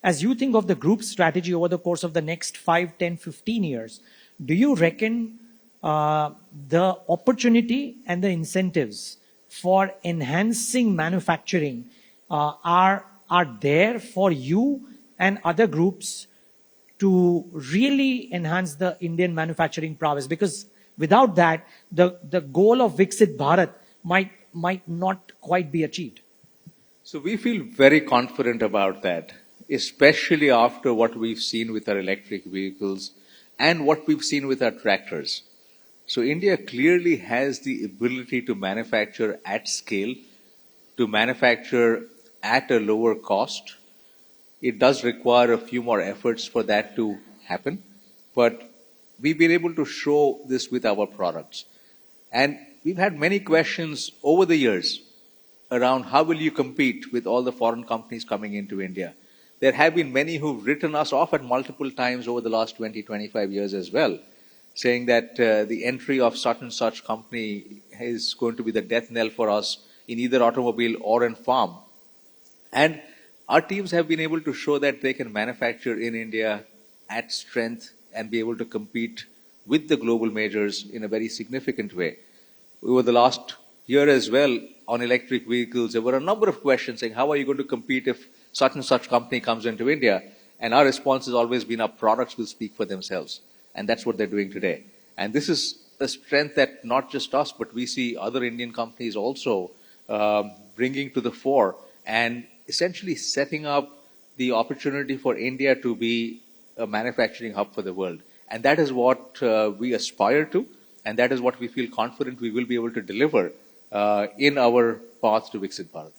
as you think of the group's strategy over the course of the next 5, 10, 15 years, do you reckon the opportunity and the incentives for enhancing manufacturing are there for you and other groups to really enhance the Indian manufacturing prowess? Because without that, the goal of Viksit Bharat might not quite be achieved. So we feel very confident about that, especially after what we've seen with our electric vehicles and what we've seen with our tractors. So India clearly has the ability to manufacture at scale, to manufacture at a lower cost. It does require a few more efforts for that to happen, but we've been able to show this with our products. And we've had many questions over the years around how will you compete with all the foreign companies coming into India. There have been many who've written us off at multiple times over the last 20, 25 years as well, saying that the entry of such and such company is going to be the death knell for us in either automobile or in farm. And our teams have been able to show that they can manufacture in India at strength and be able to compete with the global majors in a very significant way. Over the last year as well, on electric vehicles, there were a number of questions saying, how are you going to compete if such and such company comes into India? And our response has always been our products will speak for themselves. And that's what they're doing today. And this is a strength that not just us, but we see other Indian companies also bringing to the fore and essentially setting up the opportunity for India to be a manufacturing hub for the world. And that is what we aspire to, and that is what we feel confident we will be able to deliver in our path to Viksit Bharat.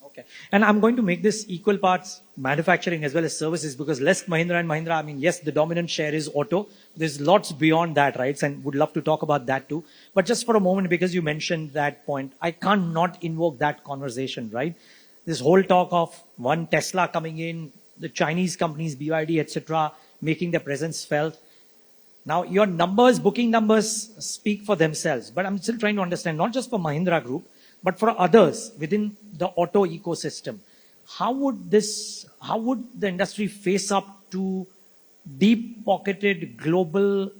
Okay. And I'm going to make this equal parts manufacturing as well as services, because less Mahindra and Mahindra, I mean, yes, the dominant share is auto. There's lots beyond that, right? And would love to talk about that too. But just for a moment, because you mentioned that point, I can't not invoke that conversation, right? This whole talk of one Tesla coming in, the Chinese companies, BYD, etc., making their presence felt. Now, your numbers, booking numbers speak for themselves. But I'm still trying to understand, not just for Mahindra Group, but for others within the auto ecosystem. How would the industry face up to deep-pocketed global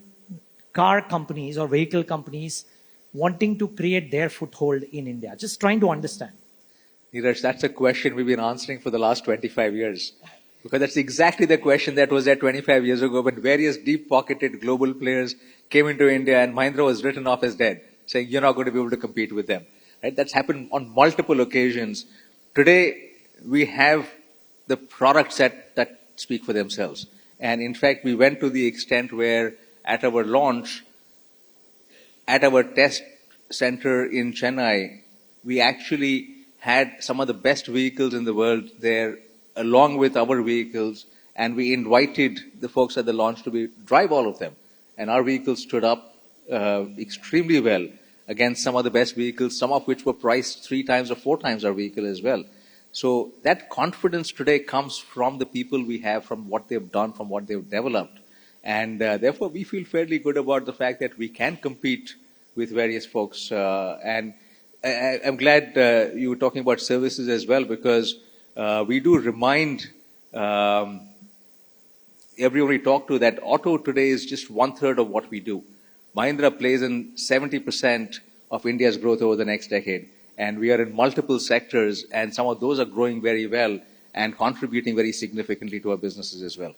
car companies or vehicle companies wanting to create their foothold in India? Just trying to understand. Neeraj, that's a question we've been answering for the last 25 years. Because that's exactly the question that was there 25 years ago when various deep-pocketed global players came into India and Mahindra was written off as dead, saying you're not going to be able to compete with them. Right? That's happened on multiple occasions. Today, we have the products that speak for themselves. And in fact, we went to the extent where at our launch, at our test center in Chennai, we actually had some of the best vehicles in the world there along with our vehicles, and we invited the folks at the launch to drive all of them. And our vehicles stood up extremely well against some of the best vehicles, some of which were priced 3 times or 4 times our vehicle as well. So that confidence today comes from the people we have, from what they've done, from what they've developed. And therefore, we feel fairly good about the fact that we can compete with various folks. And I'm glad you were talking about services as well, because we do remind everyone we talk to that auto today is just 1/3 of what we do. Mahindra plays in 70% of India's growth over the next decade. And we are in multiple sectors, and some of those are growing very well and contributing very significantly to our businesses as well.